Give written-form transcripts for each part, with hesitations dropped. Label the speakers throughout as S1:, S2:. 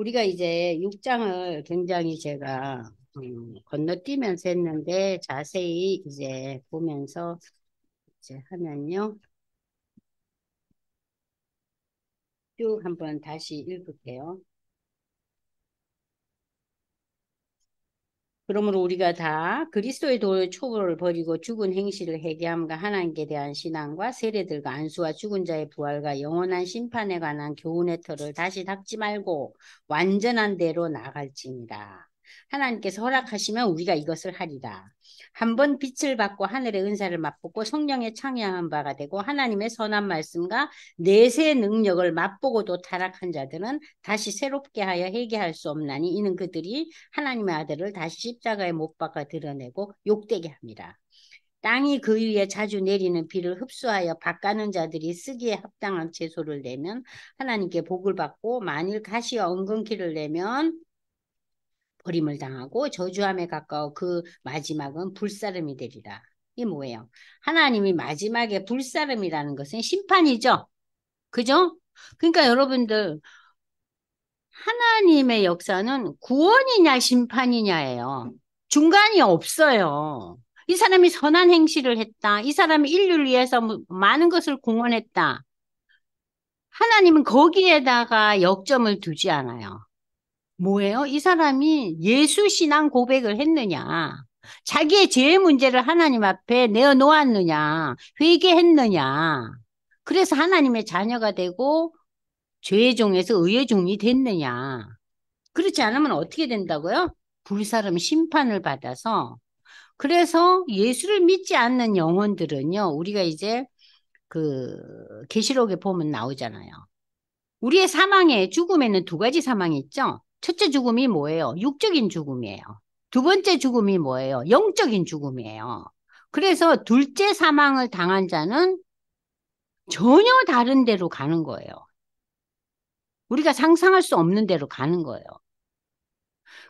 S1: 우리가 이제 6장을 굉장히 제가 건너뛰면서 했는데 자세히 이제 보면서 이제 하면요. 쭉 한번 다시 읽을게요. 그러므로 우리가 다 그리스도의 도의 초보를 버리고 죽은 행실을 회개함과 하나님께 대한 신앙과 세례들과 안수와 죽은 자의 부활과 영원한 심판에 관한 교훈의 터를 다시 닦지 말고 완전한 대로 나갈지니라. 하나님께서 허락하시면 우리가 이것을 하리라. 한번 빛을 받고 하늘의 은사를 맛보고 성령의 창양한 바가 되고 하나님의 선한 말씀과 내세 능력을 맛보고도 타락한 자들은 다시 새롭게 하여 회개할 수 없나니 이는 그들이 하나님의 아들을 다시 십자가에 못 박아 드러내고 욕되게 합니다. 땅이 그 위에 자주 내리는 비를 흡수하여 밭가는 자들이 쓰기에 합당한 채소를 내면 하나님께 복을 받고 만일 가시와 엉겅퀴를 내면 버림을 당하고 저주함에 가까워 그 마지막은 불사름이 되리라. 이게 뭐예요? 하나님이 마지막에 불사름이라는 것은 심판이죠. 그죠? 그러니까 여러분들 하나님의 역사는 구원이냐 심판이냐예요. 중간이 없어요. 이 사람이 선한 행실을 했다. 이 사람이 인류를 위해서 많은 것을 공헌했다. 하나님은 거기에다가 역점을 두지 않아요. 뭐예요? 이 사람이 예수 신앙 고백을 했느냐? 자기의 죄의 문제를 하나님 앞에 내어놓았느냐? 회개했느냐? 그래서 하나님의 자녀가 되고 죄의 종에서 의의 종이 됐느냐? 그렇지 않으면 어떻게 된다고요? 불사름 심판을 받아서. 그래서 예수를 믿지 않는 영혼들은요, 우리가 이제 그 계시록에 보면 나오잖아요. 우리의 사망에, 죽음에는 두 가지 사망이 있죠. 첫째 죽음이 뭐예요? 육적인 죽음이에요. 두 번째 죽음이 뭐예요? 영적인 죽음이에요. 그래서 둘째 사망을 당한 자는 전혀 다른 데로 가는 거예요. 우리가 상상할 수 없는 데로 가는 거예요.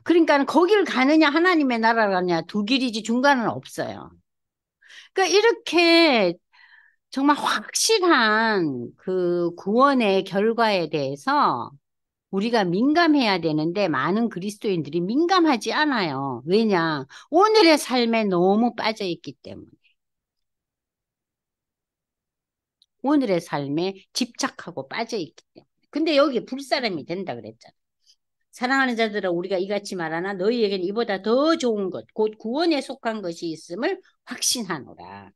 S1: 그러니까 거기를 가느냐 하나님의 나라를 가느냐 두 길이지 중간은 없어요. 그러니까 이렇게 정말 확실한 그 구원의 결과에 대해서 우리가 민감해야 되는데 많은 그리스도인들이 민감하지 않아요. 왜냐? 오늘의 삶에 너무 빠져 있기 때문에. 오늘의 삶에 집착하고 빠져 있기 때문에. 근데 여기 불사람이 된다 그랬잖아. 사랑하는 자들아 우리가 이같이 말하나 너희에게는 이보다 더 좋은 것, 곧 구원에 속한 것이 있음을 확신하노라.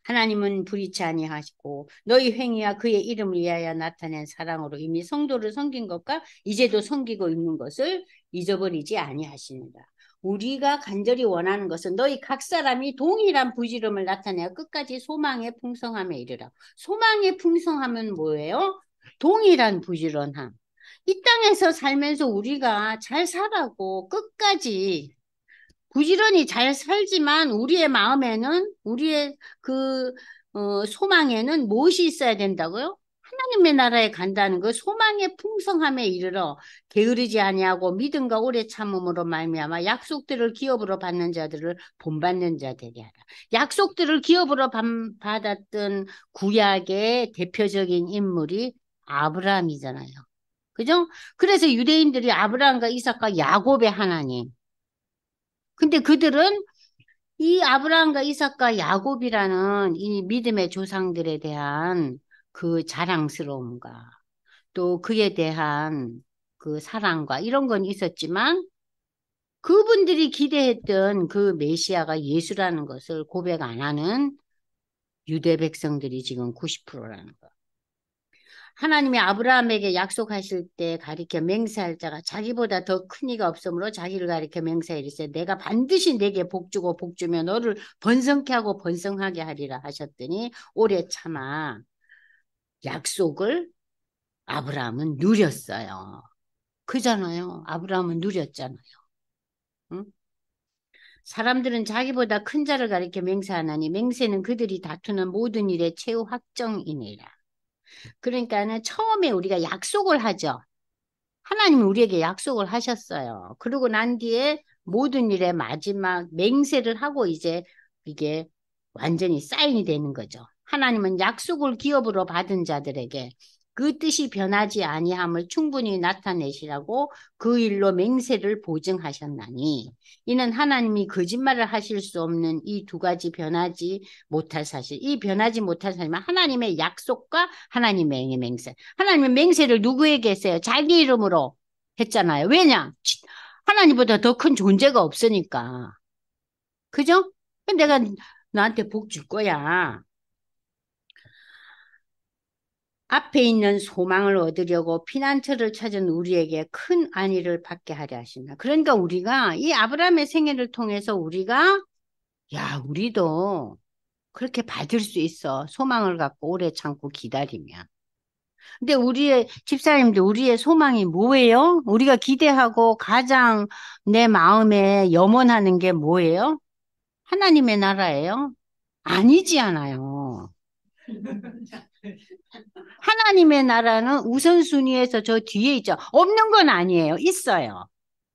S1: 하나님은 불의치 아니하시고 너희 행위와 그의 이름을 위하여 나타낸 사랑으로 이미 성도를 섬긴 것과 이제도 섬기고 있는 것을 잊어버리지 아니하십니다. 우리가 간절히 원하는 것은 너희 각 사람이 동일한 부지런을 나타내어 끝까지 소망의 풍성함에 이르라. 소망의 풍성함은 뭐예요? 동일한 부지런함. 이 땅에서 살면서 우리가 잘 살아고 끝까지 부지런히 잘 살지만 우리의 마음에는 우리의 그 소망에는 무엇이 있어야 된다고요? 하나님의 나라에 간다는 그 소망의 풍성함에 이르러 게으르지 아니하고 믿음과 오래 참음으로 말미암아 약속들을 기업으로 받는 자들을 본받는 자 되게 하라. 약속들을 기업으로 받았던 구약의 대표적인 인물이 아브라함이잖아요. 그죠? 그래서 유대인들이 아브라함과 이삭과 야곱의 하나님. 근데 그들은 이 아브라함과 이삭과 야곱이라는 이 믿음의 조상들에 대한 그 자랑스러움과 또 그에 대한 그 사랑과 이런 건 있었지만 그분들이 기대했던 그 메시아가 예수라는 것을 고백 안 하는 유대 백성들이 지금 90%라는 거. 하나님이 아브라함에게 약속하실 때 가리켜 맹세할 자가 자기보다 더 큰 이가 없으므로 자기를 가리켜 맹세하 이르되 내가 반드시 내게 복주고 복주며 너를 번성케 하고 번성하게 하리라 하셨더니 오래 참아 약속을 아브라함은 누렸어요. 그잖아요. 아브라함은 누렸잖아요. 응? 사람들은 자기보다 큰 자를 가리켜 맹세하나니 맹세는 그들이 다투는 모든 일의 최후 확정이니라. 그러니까는 처음에 우리가 약속을 하죠. 하나님이 우리에게 약속을 하셨어요. 그러고 난 뒤에 모든 일의 마지막 맹세를 하고 이제 이게 완전히 사인이 되는 거죠. 하나님은 약속을 기업으로 받은 자들에게 그 뜻이 변하지 아니함을 충분히 나타내시라고 그 일로 맹세를 보증하셨나니 이는 하나님이 거짓말을 하실 수 없는 이 두 가지 변하지 못할 사실. 이 변하지 못할 사실은 하나님의 약속과 하나님의 맹세. 하나님의 맹세를 누구에게 했어요? 자기 이름으로 했잖아요. 왜냐? 하나님보다 더 큰 존재가 없으니까. 그죠? 내가 너한테 복 줄 거야. 앞에 있는 소망을 얻으려고 피난처를 찾은 우리에게 큰 안위를 받게 하려 하신다. 그러니까 우리가 이 아브라함의 생애를 통해서 우리가 우리도 그렇게 받을 수 있어. 소망을 갖고 오래 참고 기다리면. 근데 우리의 집사님들 우리의 소망이 뭐예요? 우리가 기대하고 가장 내 마음에 염원하는 게 뭐예요? 하나님의 나라예요? 아니지 않아요. 하나님의 나라는 우선순위에서 저 뒤에 있죠. 없는 건 아니에요. 있어요.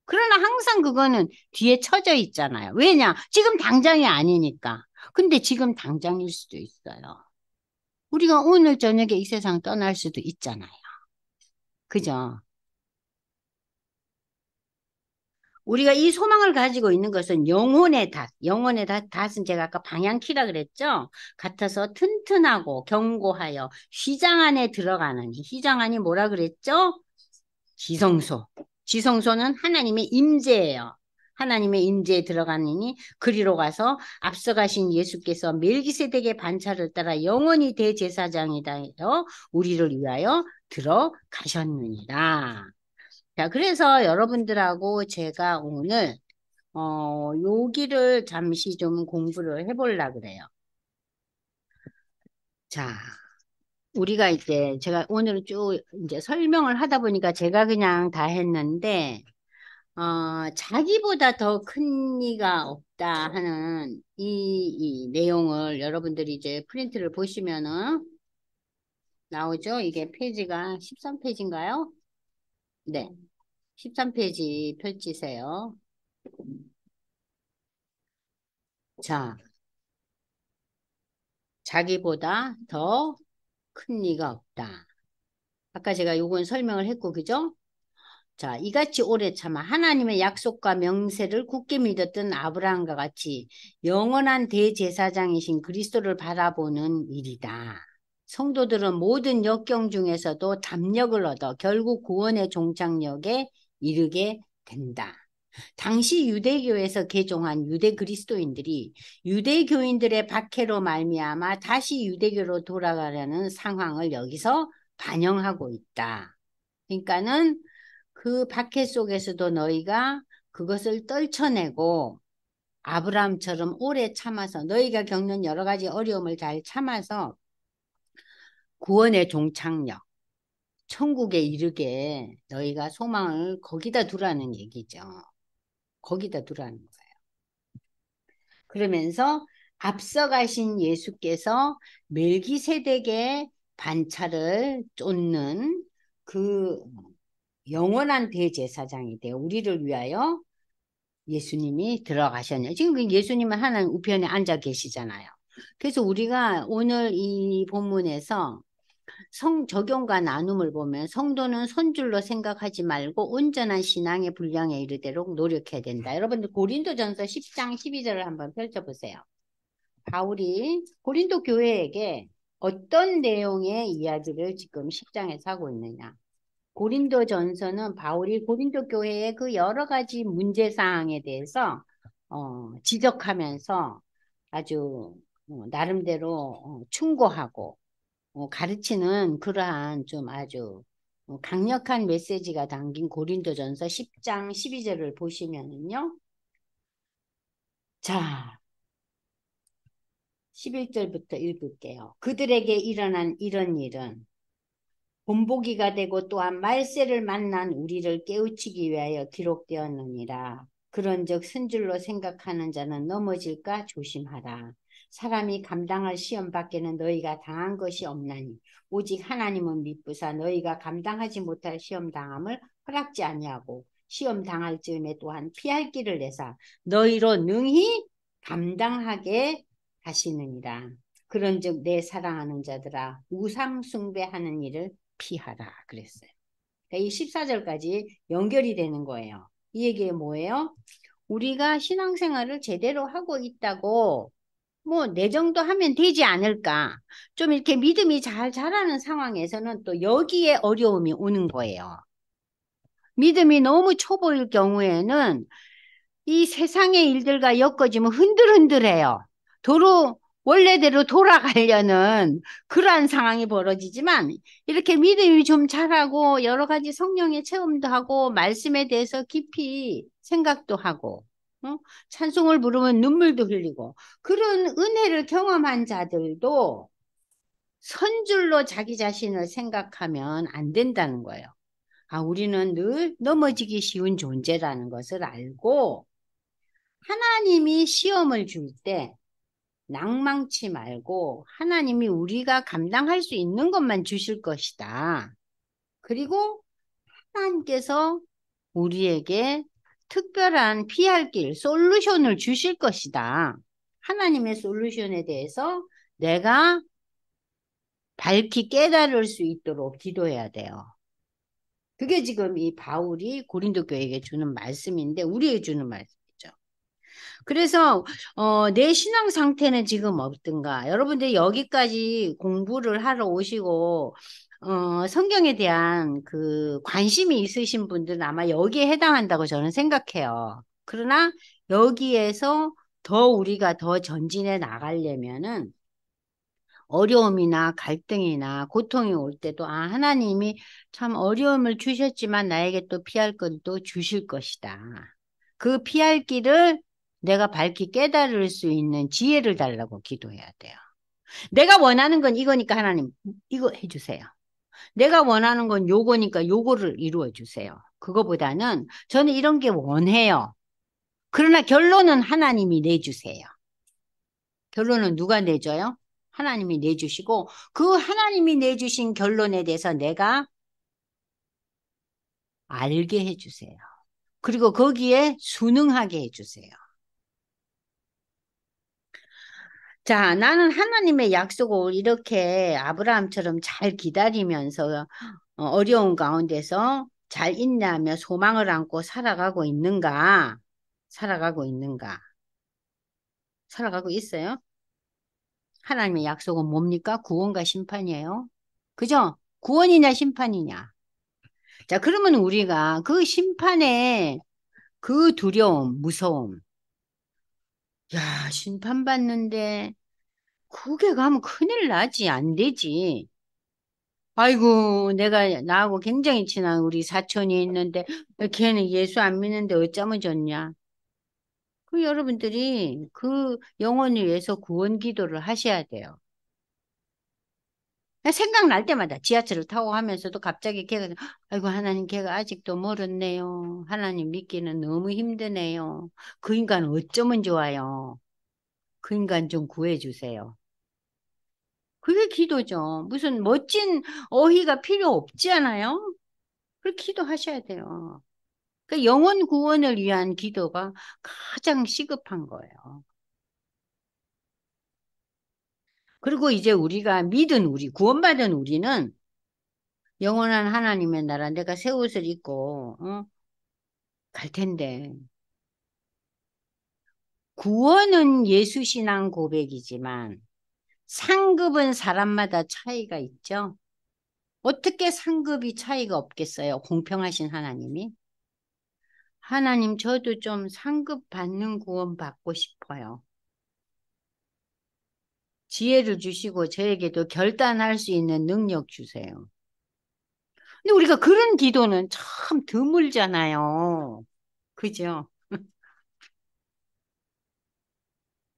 S1: 그러나 항상 그거는 뒤에 처져 있잖아요. 왜냐? 지금 당장이 아니니까. 근데 지금 당장일 수도 있어요. 우리가 오늘 저녁에 이 세상 떠날 수도 있잖아요. 그죠? 우리가 이 소망을 가지고 있는 것은 영혼의 닷. 영혼의 닷은 제가 아까 방향키라 그랬죠? 같아서 튼튼하고 견고하여 휘장 안에 들어가는, 휘장 안이 뭐라 그랬죠? 지성소. 지성소는 하나님의 임재예요. 하나님의 임재에 들어가느니 그리로 가서 앞서가신 예수께서 멜기세덱의 반차를 따라 영원히 대제사장이다 해서 우리를 위하여 들어가셨느니라. 자, 그래서 여러분들하고 제가 오늘 여기를 잠시 좀 공부를 해보려고 그래요. 자, 우리가 이제 제가 오늘 쭉 이제 설명을 하다 보니까 제가 그냥 다 했는데 자기보다 더 큰 이가 없다 하는 이 내용을 여러분들이 이제 프린트를 보시면은 나오죠? 이게 페이지가 13페이지인가요? 네. 13페이지 펼치세요. 자, 자기보다 더 큰 이가 없다. 아까 제가 요건 설명을 했고, 그죠? 자, 이같이 오래 참아 하나님의 약속과 명세를 굳게 믿었던 아브라함과 같이 영원한 대제사장이신 그리스도를 바라보는 일이다. 성도들은 모든 역경 중에서도 담력을 얻어 결국 구원의 종착역에 이르게 된다. 당시 유대교에서 개종한 유대 그리스도인들이 유대교인들의 박해로 말미암아 다시 유대교로 돌아가려는 상황을 여기서 반영하고 있다. 그러니까는 그 박해 속에서도 너희가 그것을 떨쳐내고 아브라함처럼 오래 참아서 너희가 겪는 여러 가지 어려움을 잘 참아서 구원의 종착역, 천국에 이르게 너희가 소망을 거기다 두라는 얘기죠. 거기다 두라는 거예요. 그러면서 앞서가신 예수께서 멜기세덱의 반차를 쫓는 그 영원한 대제사장이 돼 우리를 위하여 예수님이 들어가셨냐. 지금 그 예수님은 하나님 우편에 앉아 계시잖아요. 그래서 우리가 오늘 이 본문에서 적용과 나눔을 보면 성도는 손줄로 생각하지 말고 온전한 신앙의 분량에 이르도록 노력해야 된다. 여러분들 고린도전서 10장 12절을 한번 펼쳐보세요. 바울이 고린도 교회에게 어떤 내용의 이야기를 지금 10장에서 하고 있느냐. 고린도전서는 바울이 고린도 교회의 그 여러 가지 문제 사항에 대해서 지적하면서 아주 나름대로 충고하고 가르치는 그러한 좀 아주 강력한 메시지가 담긴 고린도전서 10장 12절을 보시면은요. 자, 11절부터 읽을게요. 그들에게 일어난 이런 일은 본보기가 되고 또한 말세를 만난 우리를 깨우치기 위하여 기록되었느니라. 그런즉 쓴줄로 생각하는 자는 넘어질까 조심하라. 사람이 감당할 시험 밖에는 너희가 당한 것이 없나니 오직 하나님은 미쁘사 너희가 감당하지 못할 시험 당함을 허락지 아니하고 시험 당할 즈음에 또한 피할 길을 내사 너희로 능히 감당하게 하시느니라. 그런즉 내 사랑하는 자들아 우상 숭배하는 일을 피하라 그랬어요. 그러니까 이 14절까지 연결이 되는 거예요. 이 얘기가 뭐예요? 우리가 신앙생활을 제대로 하고 있다고 뭐 내 정도 하면 되지 않을까. 좀 이렇게 믿음이 잘 자라는 상황에서는 또 여기에 어려움이 오는 거예요. 믿음이 너무 초보일 경우에는 이 세상의 일들과 엮어지면 흔들흔들해요. 도로 원래대로 돌아가려는 그러한 상황이 벌어지지만 이렇게 믿음이 좀 자라고 여러 가지 성령의 체험도 하고 말씀에 대해서 깊이 생각도 하고 찬송을 부르면 눈물도 흘리고 그런 은혜를 경험한 자들도 선줄로 자기 자신을 생각하면 안 된다는 거예요. 아, 우리는 늘 넘어지기 쉬운 존재라는 것을 알고 하나님이 시험을 줄 때 낭망치 말고 하나님이 우리가 감당할 수 있는 것만 주실 것이다. 그리고 하나님께서 우리에게 특별한 피할 길, 솔루션을 주실 것이다. 하나님의 솔루션에 대해서 내가 밝히 깨달을 수 있도록 기도해야 돼요. 그게 지금 이 바울이 고린도 교회에게 주는 말씀인데 우리에게 주는 말씀이죠. 그래서 내 신앙 상태는 지금 어떤가? 여러분들 여기까지 공부를 하러 오시고 성경에 대한 그 관심이 있으신 분들은 아마 여기에 해당한다고 저는 생각해요. 그러나 여기에서 더 우리가 더 전진해 나가려면은 어려움이나 갈등이나 고통이 올 때도 아 하나님이 참 어려움을 주셨지만 나에게 또 피할 것도 주실 것이다. 그 피할 길을 내가 밝히 깨달을 수 있는 지혜를 달라고 기도해야 돼요. 내가 원하는 건 이거니까 하나님 이거 해주세요. 내가 원하는 건 요거니까 요거를 이루어 주세요. 그거보다는 저는 이런 게 원해요. 그러나 결론은 하나님이 내주세요. 결론은 누가 내줘요? 하나님이 내주시고 그 하나님이 내주신 결론에 대해서 내가 알게 해주세요. 그리고 거기에 순응하게 해주세요. 자, 나는 하나님의 약속을 이렇게 아브라함처럼 잘 기다리면서 어려운 가운데서 잘 인내하며 소망을 안고 살아가고 있는가? 살아가고 있는가? 살아가고 있어요? 하나님의 약속은 뭡니까? 구원과 심판이에요. 그죠? 구원이냐 심판이냐. 자, 그러면 우리가 그 심판의 그 두려움, 무서움. 야, 심판받는데 그게 가면 큰일 나지, 안 되지. 아이고, 내가 나하고 굉장히 친한 우리 사촌이 있는데 걔는 예수 안 믿는데 어쩌면 좋냐. 그 여러분들이 그 영혼을 위해서 구원 기도를 하셔야 돼요. 생각날 때마다 지하철을 타고 하면서도 갑자기 걔가 아이고 하나님 걔가 아직도 멀었네요. 하나님 믿기는 너무 힘드네요. 그 인간 어쩌면 좋아요. 그 인간 좀 구해주세요. 그게 기도죠. 무슨 멋진 어휘가 필요 없지 않아요? 그렇게 기도하셔야 돼요. 그 영혼 구원을 위한 기도가 가장 시급한 거예요. 그리고 이제 우리가 믿은 우리, 구원받은 우리는 영원한 하나님의 나라 내가 새 옷을 입고 갈 텐데 구원은 예수 신앙 고백이지만 상급은 사람마다 차이가 있죠. 어떻게 상급이 차이가 없겠어요? 공평하신 하나님이. 하나님 저도 좀 상급 받는 구원 받고 싶어요. 지혜를 주시고 저에게도 결단할 수 있는 능력 주세요. 근데 우리가 그런 기도는 참 드물잖아요. 그죠?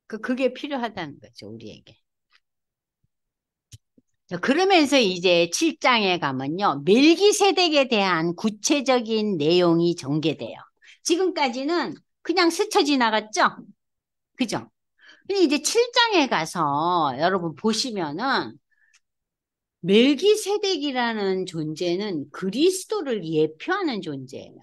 S1: 그게 필요하다는 거죠, 우리에게. 자, 그러면서 이제 7장에 가면요. 멜기세덱에 대한 구체적인 내용이 전개돼요. 지금까지는 그냥 스쳐 지나갔죠? 그죠? 근데 이제 7장에 가서 여러분 보시면은 멜기세덱이라는 존재는 그리스도를 예표하는 존재예요.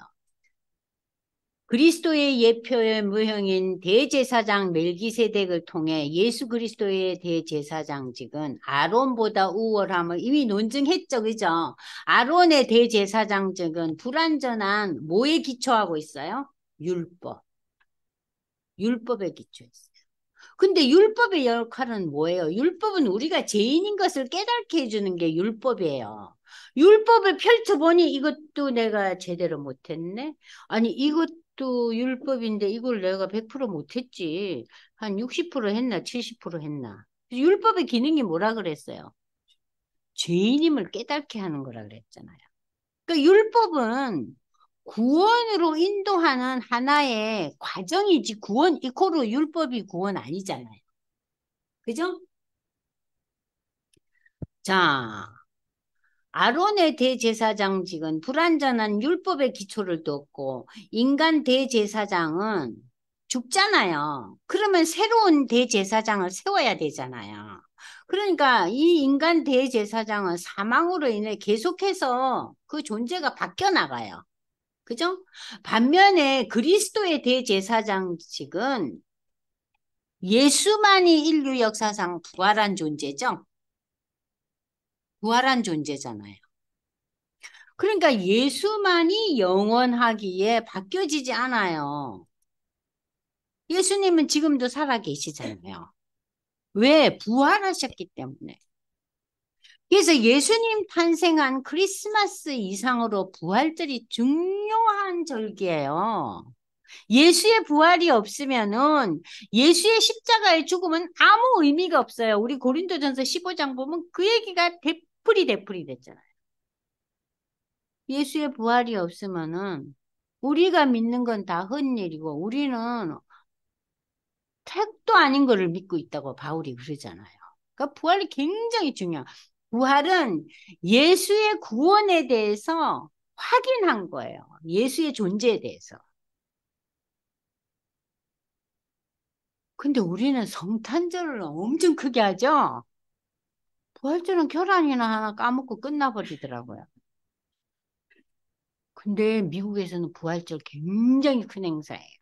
S1: 그리스도의 예표의 무형인 대제사장 멜기세덱을 통해 예수 그리스도의 대제사장직은 아론보다 우월함을 이미 논증했죠. 그죠? 아론의 대제사장직은 불완전한 뭐에 기초하고 있어요? 율법. 율법에 기초했어요. 근데 율법의 역할은 뭐예요? 율법은 우리가 죄인인 것을 깨닫게 해주는 게 율법이에요. 율법을 펼쳐보니 이것도 내가 제대로 못했네? 아니, 이것도 율법인데 이걸 내가 100% 못했지. 한 60% 했나, 70% 했나. 율법의 기능이 뭐라 그랬어요? 죄인임을 깨닫게 하는 거라 그랬잖아요. 그러니까 율법은 구원으로 인도하는 하나의 과정이지 구원 이코로 율법이 구원 아니잖아요. 그죠? 자, 아론의 대제사장직은 불완전한 율법의 기초를 뒀고 인간 대제사장은 죽잖아요. 그러면 새로운 대제사장을 세워야 되잖아요. 그러니까 이 인간 대제사장은 사망으로 인해 계속해서 그 존재가 바뀌어 나가요. 그죠? 반면에 그리스도의 대제사장직은 예수만이 인류 역사상 부활한 존재죠. 부활한 존재잖아요. 그러니까 예수만이 영원하기에 바뀌어지지 않아요. 예수님은 지금도 살아 계시잖아요. 왜? 부활하셨기 때문에. 그래서 예수님 탄생한 크리스마스 이상으로 부활절이 중요한 절기예요. 예수의 부활이 없으면은 예수의 십자가의 죽음은 아무 의미가 없어요. 우리 고린도전서 15장 보면 그 얘기가 되풀이 됐잖아요. 예수의 부활이 없으면은 우리가 믿는 건 다 헛일이고 우리는 택도 아닌 거를 믿고 있다고 바울이 그러잖아요. 그러니까 부활이 굉장히 중요해요. 부활은 예수의 구원에 대해서 확인한 거예요. 예수의 존재에 대해서. 근데 우리는 성탄절을 엄청 크게 하죠? 부활절은 결혼이나 하나 까먹고 끝나버리더라고요. 근데 미국에서는 부활절 굉장히 큰 행사예요.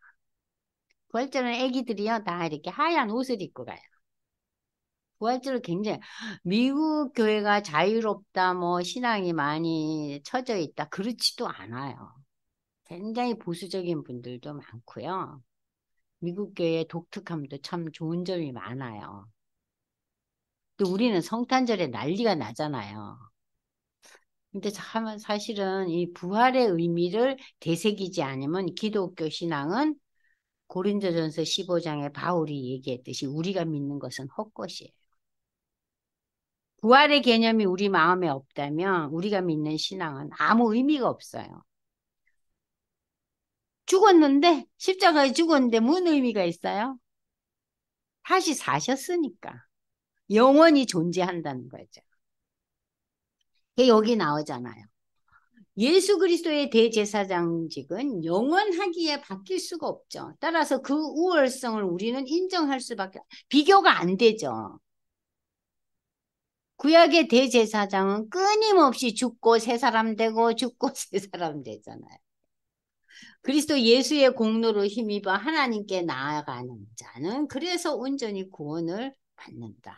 S1: 부활절은 애기들이요, 다 이렇게 하얀 옷을 입고 가요. 부활절을 굉장히, 미국 교회가 자유롭다, 뭐, 신앙이 많이 처져 있다. 그렇지도 않아요. 굉장히 보수적인 분들도 많고요. 미국 교회의 독특함도 참 좋은 점이 많아요. 또 우리는 성탄절에 난리가 나잖아요. 근데 참 사실은 이 부활의 의미를 되새기지 않으면 기독교 신앙은 고린도전서 15장에 바울이 얘기했듯이 우리가 믿는 것은 헛것이에요. 부활의 개념이 우리 마음에 없다면 우리가 믿는 신앙은 아무 의미가 없어요. 죽었는데 십자가에 죽었는데 무슨 의미가 있어요? 다시 사셨으니까 영원히 존재한다는 거죠. 그게 여기 나오잖아요. 예수 그리스도의 대제사장직은 영원하기에 바뀔 수가 없죠. 따라서 그 우월성을 우리는 인정할 수밖에 비교가 안 되죠. 구약의 대제사장은 끊임없이 죽고 새 사람 되고 죽고 새 사람 되잖아요. 그리스도 예수의 공로로 힘입어 하나님께 나아가는 자는 그래서 온전히 구원을 받는다.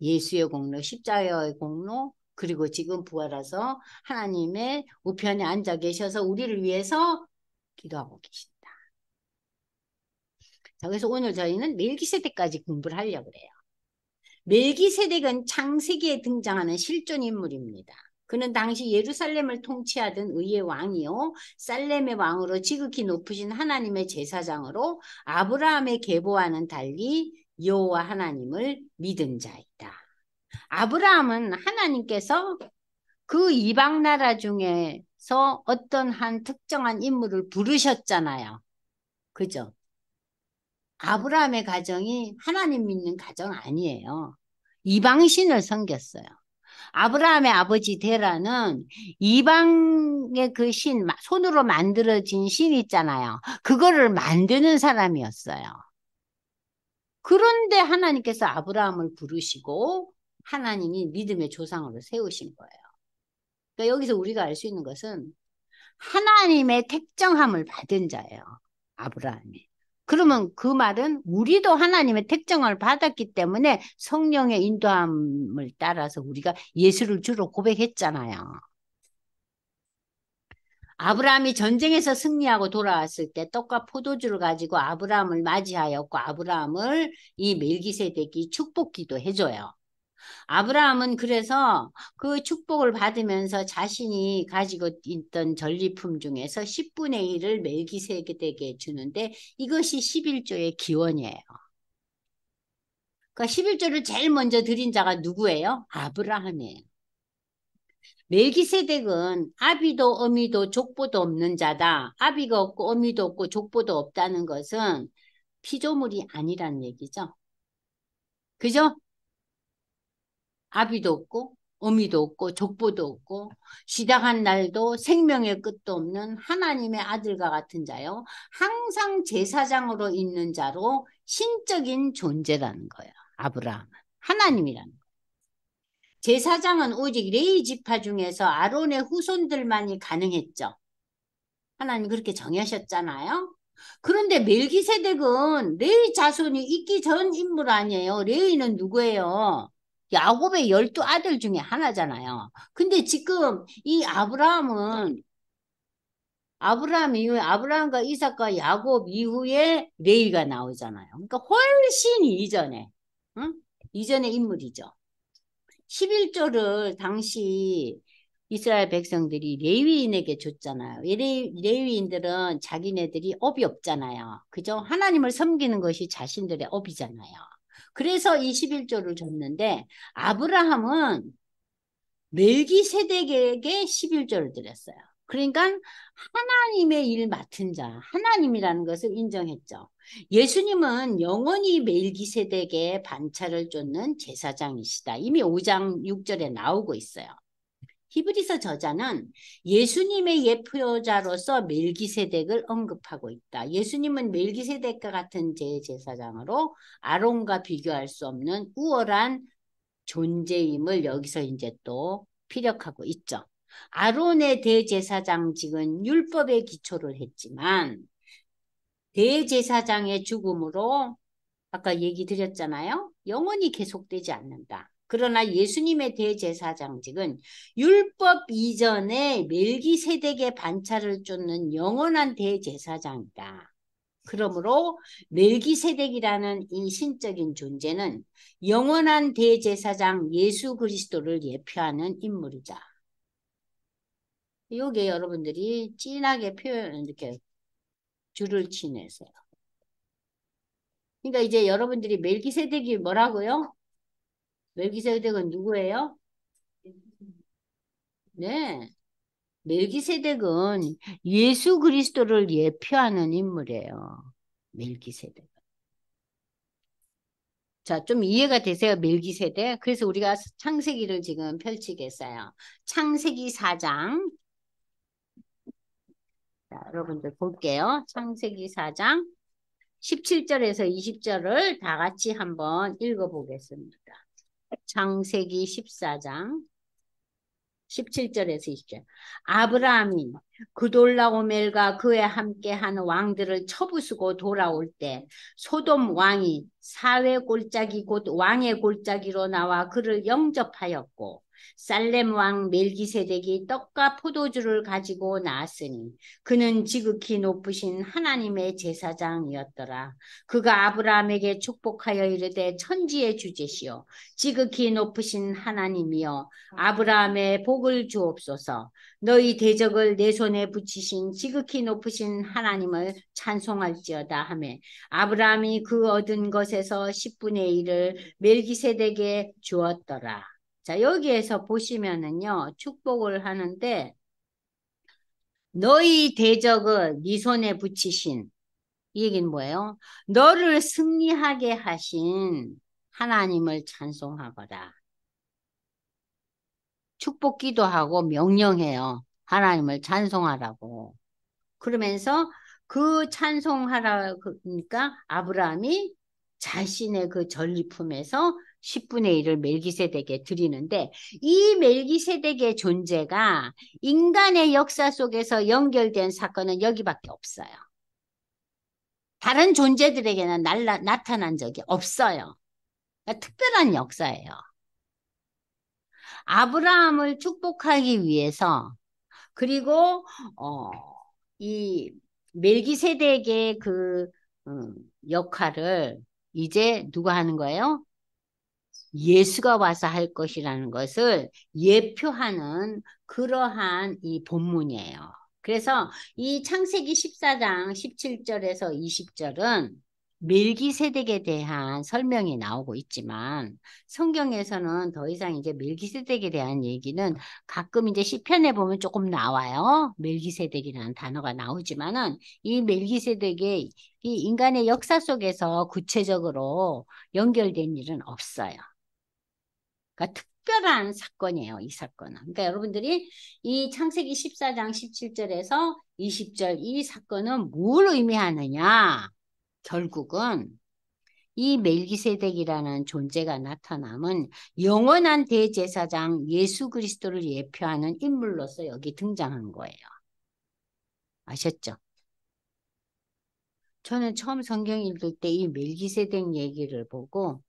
S1: 예수의 공로, 십자가의 공로, 그리고 지금 부활해서 하나님의 우편에 앉아 계셔서 우리를 위해서 기도하고 계신다. 자, 그래서 오늘 저희는 멜기세덱까지 공부를 하려고 그래요. 멜기세덱은 창세기에 등장하는 실존 인물입니다. 그는 당시 예루살렘을 통치하던 의의 왕이요 살렘의 왕으로 지극히 높으신 하나님의 제사장으로 아브라함의 계보와는 달리 여호와 하나님을 믿은 자이다. 아브라함은 하나님께서 그 이방 나라 중에서 어떤 한 특정한 인물을 부르셨잖아요. 그죠? 아브라함의 가정이 하나님 믿는 가정 아니에요. 이방신을 섬겼어요. 아브라함의 아버지 데라는 이방의 그 신, 손으로 만들어진 신 있잖아요. 그거를 만드는 사람이었어요. 그런데 하나님께서 아브라함을 부르시고 하나님이 믿음의 조상으로 세우신 거예요. 그러니까 여기서 우리가 알 수 있는 것은 하나님의 택정함을 받은 자예요. 아브라함이. 그러면 그 말은 우리도 하나님의 택정을 받았기 때문에 성령의 인도함을 따라서 우리가 예수를 주로 고백했잖아요. 아브라함이 전쟁에서 승리하고 돌아왔을 때 떡과 포도주를 가지고 아브라함을 맞이하였고 아브라함을 이 멜기세덱이 축복기도 해줘요. 아브라함은 그래서 그 축복을 받으면서 자신이 가지고 있던 전리품 중에서 10분의 1을 멜기세덱에게 주는데 이것이 11조의 기원이에요. 그러니까 11조를 제일 먼저 드린 자가 누구예요? 아브라함이에요. 멜기세덱은 아비도 어미도 족보도 없는 자다. 아비가 없고 어미도 없고 족보도 없다는 것은 피조물이 아니란 얘기죠. 그죠? 아비도 없고 어미도 없고 족보도 없고 시작한 날도 생명의 끝도 없는 하나님의 아들과 같은 자요. 항상 제사장으로 있는 자로 신적인 존재라는 거예요. 아브라함은. 하나님이라는 거예요. 제사장은 오직 레위 지파 중에서 아론의 후손들만이 가능했죠. 하나님 그렇게 정하셨잖아요. 그런데 멜기세덱은 레위 자손이 있기 전 인물 아니에요. 레위는 누구예요? 야곱의 12아들 중에 하나잖아요. 근데 지금 이 아브라함 이후에 아브라함과 이삭과 야곱 이후에 레위가 나오잖아요. 그러니까 훨씬 이전에, 응? 이전의 인물이죠. 11조를 당시 이스라엘 백성들이 레위인에게 줬잖아요. 레위인들은 자기네들이 업이 없잖아요. 그죠? 하나님을 섬기는 것이 자신들의 업이잖아요. 그래서 이 11조를 줬는데 아브라함은 멜기세덱에게 11조를 드렸어요. 그러니까 하나님의 일 맡은 자, 하나님이라는 것을 인정했죠. 예수님은 영원히 멜기세덱의 반차를 쫓는 제사장이시다. 이미 5장 6절에 나오고 있어요. 히브리서 저자는 예수님의 예표자로서 멜기세덱을 언급하고 있다. 예수님은 멜기세덱과 같은 제사장으로 아론과 비교할 수 없는 우월한 존재임을 여기서 이제 또 피력하고 있죠. 아론의 대제사장직은 율법에 기초를 했지만 대제사장의 죽음으로 아까 얘기 드렸잖아요. 영원히 계속되지 않는다. 그러나 예수님의 대제사장직은 율법 이전에 멜기세덱의 반차를 쫓는 영원한 대제사장이다. 그러므로 멜기세덱이라는 이 신적인 존재는 영원한 대제사장 예수 그리스도를 예표하는 인물이다. 요게 여러분들이 진하게 표현 이렇게 줄을 치내세요. 그러니까 이제 여러분들이 멜기세덱이 뭐라고요? 멜기세덱은 누구예요? 네. 멜기세덱은 예수 그리스도를 예표하는 인물이에요. 멜기세덱. 자, 좀 이해가 되세요? 멜기세덱. 그래서 우리가 창세기를 지금 펼치겠어요. 창세기 4장. 자, 여러분들 볼게요. 창세기 4장 17절에서 20절을 다 같이 한번 읽어보겠습니다. 창세기 14장 17절에서 20절. 아브라함이 그돌라오멜과 그에 함께한 왕들을 쳐부수고 돌아올 때 소돔 왕이 사회 골짜기 곧 왕의 골짜기로 나와 그를 영접하였고 살렘 왕 멜기세덱이 떡과 포도주를 가지고 나왔으니 그는 지극히 높으신 하나님의 제사장이었더라. 그가 아브라함에게 축복하여 이르되 천지의 주제시오 지극히 높으신 하나님이여 아브라함의 복을 주옵소서. 너희 대적을 내 손에 붙이신 지극히 높으신 하나님을 찬송할지어다 하매 아브라함이 그 얻은 것에서 10분의 1을 멜기세덱에 주었더라. 자, 여기에서 보시면은요, 축복을 하는데 너희 대적을 네 손에 붙이신 이 얘기는 뭐예요? 너를 승리하게 하신 하나님을 찬송하거라. 축복 기도하고 명령해요. 하나님을 찬송하라고. 그러면서 그 찬송하라 그러니까 아브라함이 자신의 그 전리품에서 10분의 1을 멜기세덱에 드리는데 이 멜기세덱의 존재가 인간의 역사 속에서 연결된 사건은 여기밖에 없어요. 다른 존재들에게는 나타난 적이 없어요. 그러니까 특별한 역사예요. 아브라함을 축복하기 위해서 그리고 이 멜기세덱의 그 역할을 이제 누가 하는 거예요? 예수가 와서 할 것이라는 것을 예표하는 그러한 이 본문이에요. 그래서 이 창세기 14장 17절에서 20절은 멜기세덱에 대한 설명이 나오고 있지만 성경에서는 더 이상 이제 멜기세덱에 대한 얘기는 가끔 이제 시편에 보면 조금 나와요. 멜기세덱이라는 단어가 나오지만은 이 멜기세덱의 이 인간의 역사 속에서 구체적으로 연결된 일은 없어요. 그러니까 특별한 사건이에요, 이 사건은. 그러니까 여러분들이 이 창세기 14장 17절에서 20절 이 사건은 뭘 의미하느냐? 결국은 이 멜기세덱이라는 존재가 나타남은 영원한 대제사장 예수 그리스도를 예표하는 인물로서 여기 등장한 거예요. 아셨죠? 저는 처음 성경 읽을 때 이 멜기세덱 얘기를 보고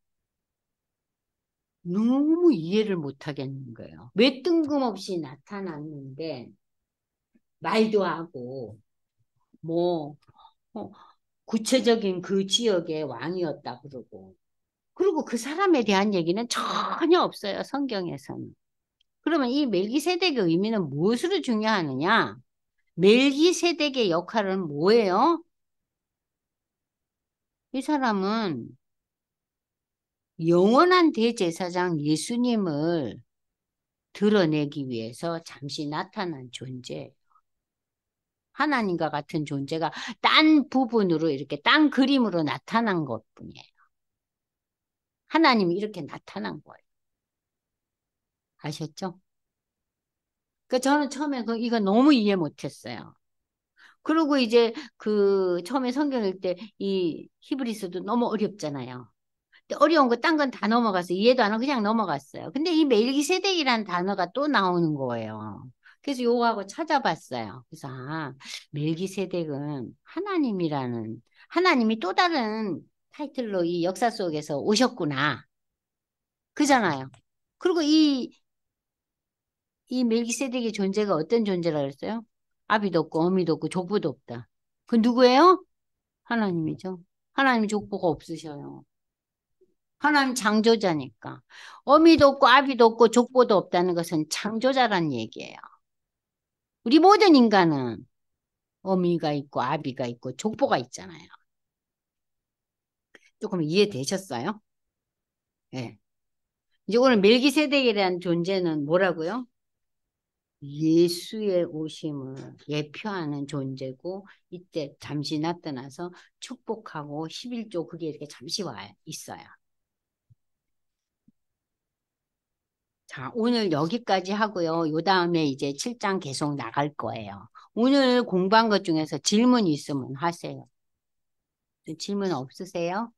S1: 너무 이해를 못 하겠는 거예요. 왜 뜬금없이 나타났는데 말도 하고 뭐 구체적인 그 지역의 왕이었다 그러고 그리고 그 사람에 대한 얘기는 전혀 없어요. 성경에서는. 그러면 이 멜기세덱의 의미는 무엇으로 중요하느냐? 멜기세덱의 역할은 뭐예요? 이 사람은 영원한 대제사장 예수님을 드러내기 위해서 잠시 나타난 존재예요. 하나님과 같은 존재가 딴 부분으로 이렇게 딴 그림으로 나타난 것뿐이에요. 하나님이 이렇게 나타난 거예요. 아셨죠? 그 저는 처음에 이거 너무 이해 못했어요. 그리고 이제 그 처음에 성경 읽을 때 이 히브리서도 너무 어렵잖아요. 근데 어려운 거 딴 건 다 넘어갔어요. 이해도 안 하고 그냥 넘어갔어요. 근데 이 멜기세덱이라는 단어가 또 나오는 거예요. 그래서 요거하고 찾아봤어요. 그래서 멜기세덱은 하나님이 또 다른 타이틀로 이 역사 속에서 오셨구나. 그잖아요. 그리고 이 멜기세덱의 존재가 어떤 존재라 그랬어요? 아비도 없고 어미도 없고 족보도 없다. 그 누구예요? 하나님이죠. 하나님 족보가 없으셔요. 하나님 창조자니까. 어미도 없고 아비도 없고 족보도 없다는 것은 창조자란 얘기예요. 우리 모든 인간은 어미가 있고 아비가 있고 족보가 있잖아요. 조금 이해되셨어요? 네. 이제 오늘 멜기세덱에 대한 존재는 뭐라고요? 예수의 오심을 예표하는 존재고 이때 잠시 나타나서 축복하고 11조 그게 이렇게 잠시 와 있어요. 자, 오늘 여기까지 하고요. 요 다음에 이제 7장 계속 나갈 거예요. 오늘 공부한 것 중에서 질문 있으면 하세요. 질문 없으세요?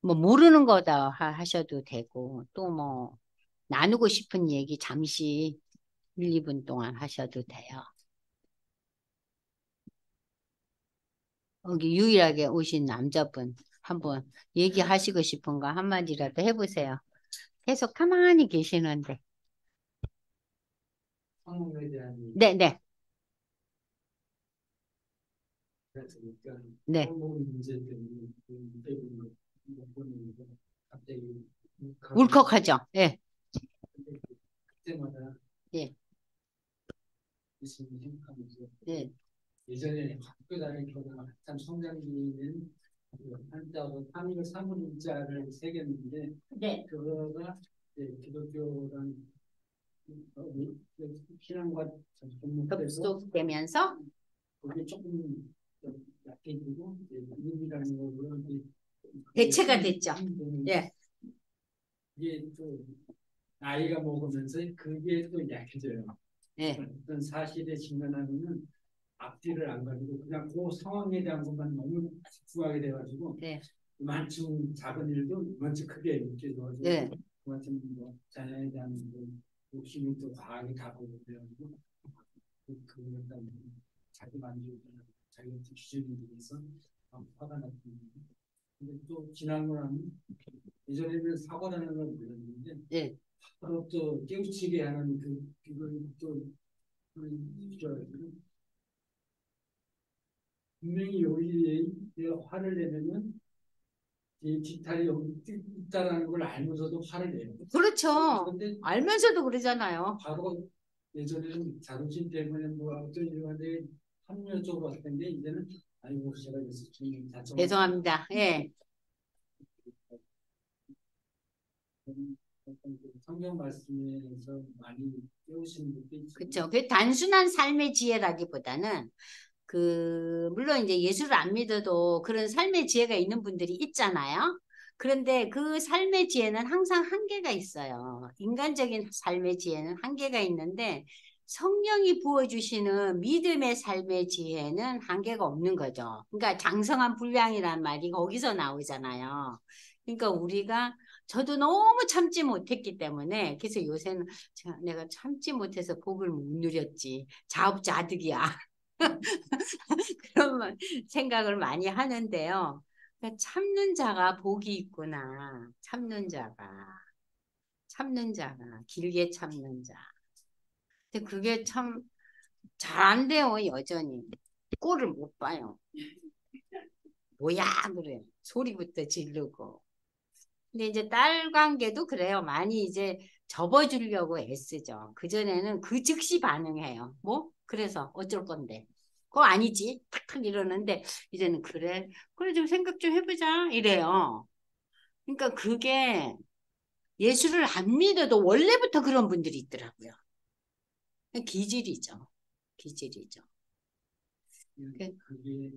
S1: 뭐 모르는 거다 하셔도 되고 또 뭐 나누고 싶은 얘기 잠시 1, 2분 동안 하셔도 돼요. 여기 유일하게 오신 남자분 한번 얘기하시고 싶은 거 한마디라도 해보세요. 계속 가만히 계시는데.
S2: 성공에 대한
S1: 네네.
S2: 그러니까
S1: 네.
S2: 성공 문제 때문에 갑자기
S1: 울컥하죠. 네.
S2: 그때마다
S1: 네.
S2: 예수님 생각하면서
S1: 네.
S2: 예전에 학교 다니거나 한참 성장기는 한자로 3일 3일자를 새겼는데
S1: 네.
S2: 그거가 기독교랑 신앙과
S1: 접속되면서
S2: 그게 조금 약해지고 의미라는 걸로
S1: 대체가 됐죠. 예.
S2: 이게 또 나이가 먹으면서 그게 또 약해져요.
S1: 예.
S2: 어떤 사실에 직면하면은 앞뒤를 안 가지고 그냥 그 상황에 대한 것만 너무 집중하게 돼가지고
S1: 네.
S2: 이만큼 작은 일도 이만큼 크게 느껴져서
S1: 네.
S2: 그만큼 뭐 자연에 대한 그 욕심이 또 과하게 가고 그래가지고 그걸 갖다 자기 만족이나 자기 기준에 대해서 화가 났던 근데 또 지나고 나면 예전에는 사고 나는 걸 몰랐는데
S1: 네.
S2: 바로 또 깨우치게 하는 그걸 또 분명히 여기에 화를 내면은 이 기타리 여기 있다라는 걸 알면서도 화를 내요.
S1: 그렇죠.
S2: 그런데
S1: 알면서도 그러잖아요.
S2: 바로 예전에는 자존심 때문에 뭐 어떤 일인데 합리적으로 왔던 게 이제는 아이고 제가 그래서 좀
S1: 죄송합니다. 예.
S2: 성경 말씀에서 많이 깨우시는 것도 있죠.
S1: 그렇죠. 그 단순한 삶의 지혜라기보다는 물론 이제 예수를 안 믿어도 그런 삶의 지혜가 있는 분들이 있잖아요. 그런데 그 삶의 지혜는 항상 한계가 있어요. 인간적인 삶의 지혜는 한계가 있는데 성령이 부어주시는 믿음의 삶의 지혜는 한계가 없는 거죠. 그러니까 장성한 분량이란 말이 거기서 나오잖아요. 그러니까 저도 너무 참지 못했기 때문에 그래서 요새는 내가 참지 못해서 복을 못 누렸지. 자업자득이야. 그런 생각을 많이 하는데요. 그러니까 참는 자가 복이 있구나. 참는 자가 길게 참는 자. 근데 그게 참 잘 안 돼요, 여전히. 꼴을 못 봐요. 뭐야, 그래. 소리부터 지르고. 근데 이제 딸 관계도 그래요. 많이 이제 접어주려고 애쓰죠. 그전에는 그 즉시 반응해요. 뭐? 그래서 어쩔 건데. 그거 아니지. 탁탁 이러는데 이제는 그래 좀 생각 좀 해보자 이래요. 그러니까 그게 예수를 안 믿어도 원래부터 그런 분들이 있더라고요. 기질이죠. 기질이죠.
S2: 그게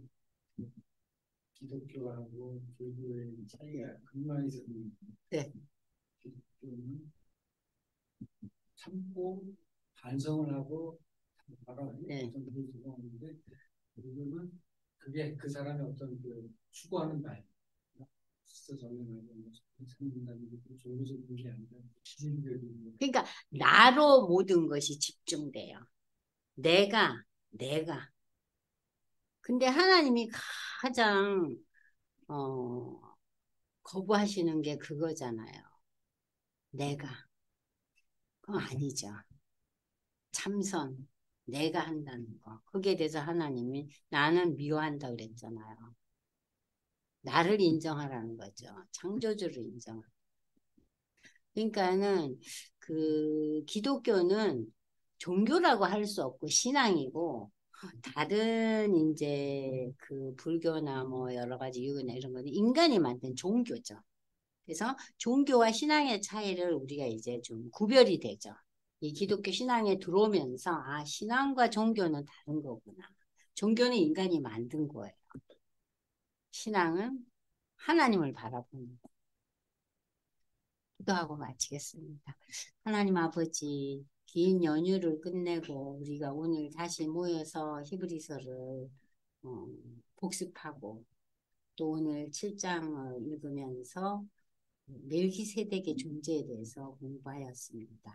S2: 기독교하고 불교의 차이가 근간에서
S1: 네.
S2: 기독교는 참고 반성을 하고 바로
S1: 네.
S2: 어떤 일을 하는데 불교는 그게 그 사람의 어떤 그 추구하는 날 진짜 정리하고 참는다는 게 종교적인 게 아니라 기질적인
S1: 그러니까 나로 모든 것이 집중돼요. 내가. 근데 하나님이 가장 거부하시는 게 그거잖아요. 내가. 그거 아니죠. 참선. 내가 한다는 거. 거기에 대해서 하나님이 나는 미워한다 그랬잖아요. 나를 인정하라는 거죠. 창조주를 인정하라. 그러니까는 기독교는 종교라고 할 수 없고 신앙이고 다른 이제 불교나 뭐 여러 가지 유교나 이런 거는 인간이 만든 종교죠. 그래서 종교와 신앙의 차이를 우리가 이제 좀 구별이 되죠. 이 기독교 신앙에 들어오면서 신앙과 종교는 다른 거구나. 종교는 인간이 만든 거예요. 신앙은 하나님을 바라보는 거. 기도하고 마치겠습니다. 하나님 아버지, 긴 연휴를 끝내고 우리가 오늘 다시 모여서 히브리서를 복습하고 또 오늘 7장을 읽으면서 멜기세덱의 존재에 대해서 공부하였습니다.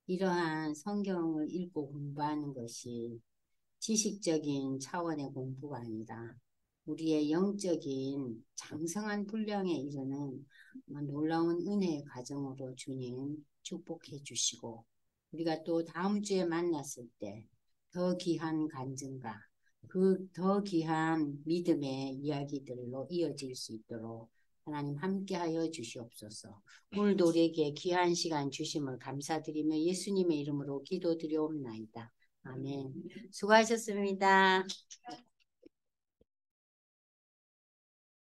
S1: 이러한 성경을 읽고 공부하는 것이 지식적인 차원의 공부가 아니라 우리의 영적인 장성한 분량에 이르는 놀라운 은혜의 과정으로 주님 축복해 주시고 우리가 또 다음 주에 만났을 때 더 귀한 간증과 그 더 귀한 믿음의 이야기들로 이어질 수 있도록 하나님 함께하여 주시옵소서. 오늘도 우리에게 귀한 시간 주심을 감사드리며 예수님의 이름으로 기도드리옵나이다. 아멘. 수고하셨습니다.